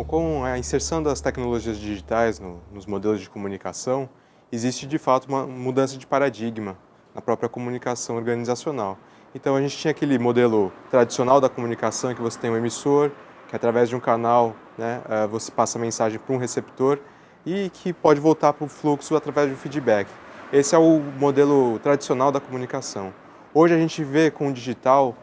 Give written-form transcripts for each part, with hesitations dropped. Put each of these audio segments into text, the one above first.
Com a inserção das tecnologias digitais nos modelos de comunicação, existe de fato uma mudança de paradigma na própria comunicação organizacional. Então a gente tinha aquele modelo tradicional da comunicação em que você tem um emissor, que através de um canal, né, você passa a mensagem para um receptor e que pode voltar para o fluxo através de um feedback. Esse é o modelo tradicional da comunicação. Hoje a gente vê com o digital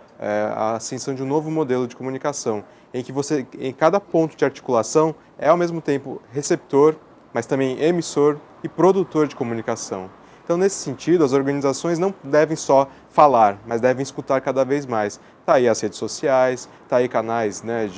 a ascensão de um novo modelo de comunicação, em que você, em cada ponto de articulação, é ao mesmo tempo receptor, mas também emissor e produtor de comunicação. Então, nesse sentido, as organizações não devem só falar, mas devem escutar cada vez mais. Está aí as redes sociais, está aí canais, né,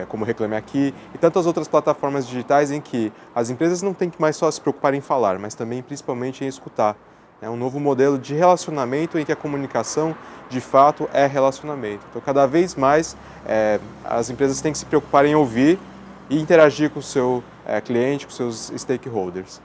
como Reclame Aqui e tantas outras plataformas digitais em que as empresas não têm que mais só se preocupar em falar, mas também principalmente em escutar. É um novo modelo de relacionamento em que a comunicação, de fato, é relacionamento. Então, cada vez mais, as empresas têm que se preocupar em ouvir e interagir com o seu cliente, com seus stakeholders.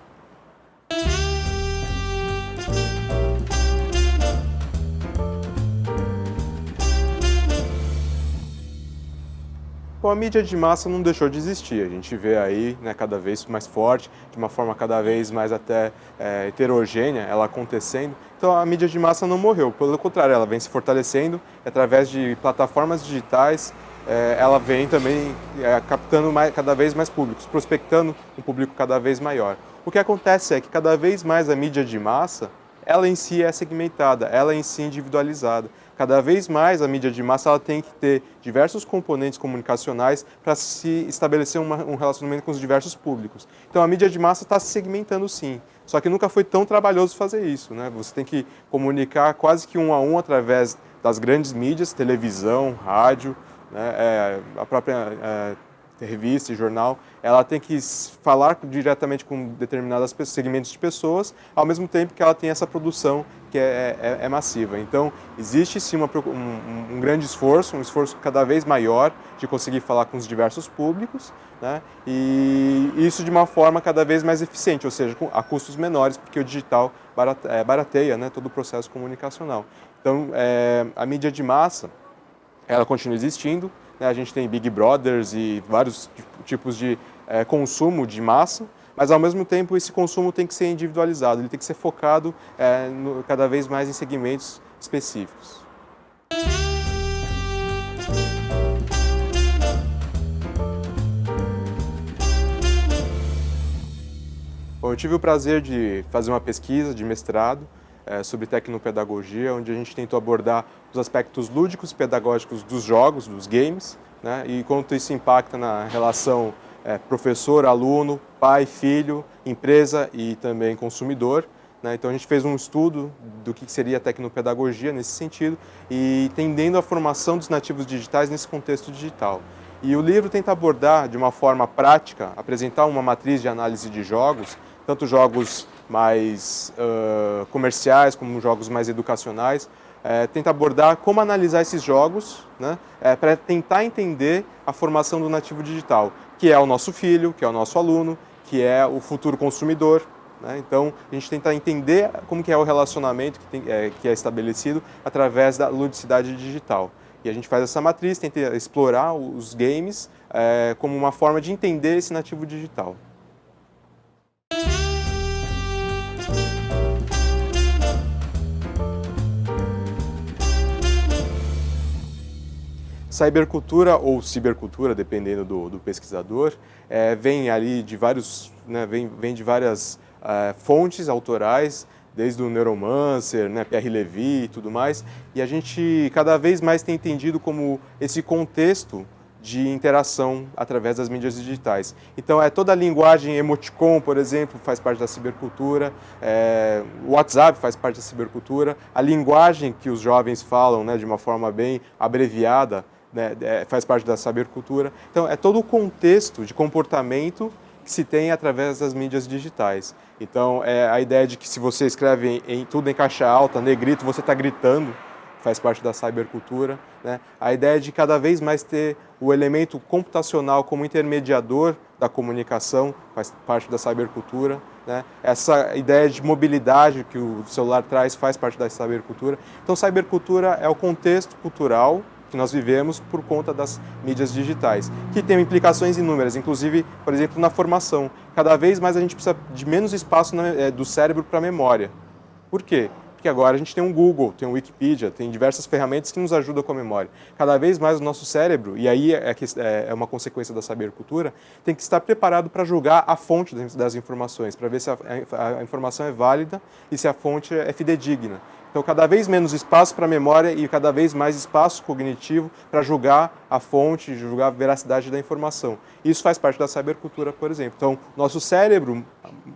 Bom, a mídia de massa não deixou de existir. A gente vê aí, né, cada vez mais forte, de uma forma cada vez mais até heterogênea, ela acontecendo. Então a mídia de massa não morreu, pelo contrário, ela vem se fortalecendo através de plataformas digitais. Ela vem também captando cada vez mais públicos, prospectando um público cada vez maior. O que acontece é que cada vez mais a mídia de massa, ela em si é segmentada, ela em si é individualizada. Cada vez mais a mídia de massa ela tem que ter diversos componentes comunicacionais para se estabelecer um relacionamento com os diversos públicos. Então a mídia de massa está se segmentando sim, só que nunca foi tão trabalhoso fazer isso, né? Você tem que comunicar quase que um a um através das grandes mídias, televisão, rádio, né? A própria revista e jornal, ela tem que falar diretamente com determinados segmentos de pessoas, ao mesmo tempo que ela tem essa produção que é massiva. Então, existe sim um grande esforço, um esforço cada vez maior de conseguir falar com os diversos públicos, né? E isso de uma forma cada vez mais eficiente, ou seja, a custos menores, porque o digital barateia, né, todo o processo comunicacional. Então, a mídia de massa, ela continua existindo. A gente tem Big Brothers e vários tipos de consumo de massa, mas ao mesmo tempo esse consumo tem que ser individualizado, ele tem que ser focado cada vez mais em segmentos específicos. Bom, eu tive o prazer de fazer uma pesquisa de mestrado sobre tecnopedagogia, onde a gente tentou abordar os aspectos lúdicos e pedagógicos dos jogos, dos games, né, e quanto isso impacta na relação professor, aluno, pai, filho, empresa e também consumidor, né. Então a gente fez um estudo do que seria a tecnopedagogia nesse sentido e entendendo a formação dos nativos digitais nesse contexto digital. E o livro tenta abordar de uma forma prática, apresentar uma matriz de análise de jogos, tanto jogos mais comerciais como jogos mais educacionais, tenta abordar como analisar esses jogos, né, para tentar entender a formação do nativo digital, que é o nosso filho, que é o nosso aluno, que é o futuro consumidor, né? Então a gente tenta entender como que é o relacionamento que é estabelecido através da ludicidade digital. E a gente faz essa matriz, tenta explorar os games como uma forma de entender esse nativo digital. Cybercultura ou cibercultura, dependendo do pesquisador, vem ali de vários, né, vem de várias fontes autorais, desde o Neuromancer, né, Pierre Levy e tudo mais, e a gente cada vez mais tem entendido como esse contexto de interação através das mídias digitais. Então, toda a linguagem emoticon, por exemplo, faz parte da cibercultura, o WhatsApp faz parte da cibercultura, a linguagem que os jovens falam, né, de uma forma bem abreviada, né, faz parte da cibercultura. Então, é todo o contexto de comportamento que se tem através das mídias digitais. Então, a ideia de que se você escreve tudo em caixa alta, negrito, você está gritando, faz parte da cybercultura, né? A ideia de cada vez mais ter o elemento computacional como intermediador da comunicação, faz parte da cybercultura, né? Essa ideia de mobilidade que o celular traz faz parte da cybercultura. Então, cybercultura é o contexto cultural que nós vivemos por conta das mídias digitais, que tem implicações inúmeras, inclusive, por exemplo, na formação. Cada vez mais a gente precisa de menos espaço do cérebro para a memória. Por quê? Porque agora a gente tem um Google, tem um Wikipedia, tem diversas ferramentas que nos ajudam com a memória. Cada vez mais o nosso cérebro, e aí é uma consequência da sabercultura, tem que estar preparado para julgar a fonte das informações, para ver se a informação é válida e se a fonte é fidedigna. Então, cada vez menos espaço para a memória e cada vez mais espaço cognitivo para julgar a fonte, julgar a veracidade da informação. Isso faz parte da cybercultura, por exemplo. Então, nosso cérebro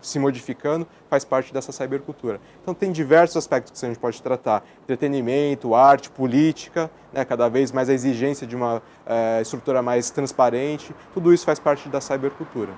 se modificando faz parte dessa cybercultura. Então, tem diversos aspectos que a gente pode tratar. Entretenimento, arte, política, né, cada vez mais a exigência de uma estrutura mais transparente. Tudo isso faz parte da cybercultura.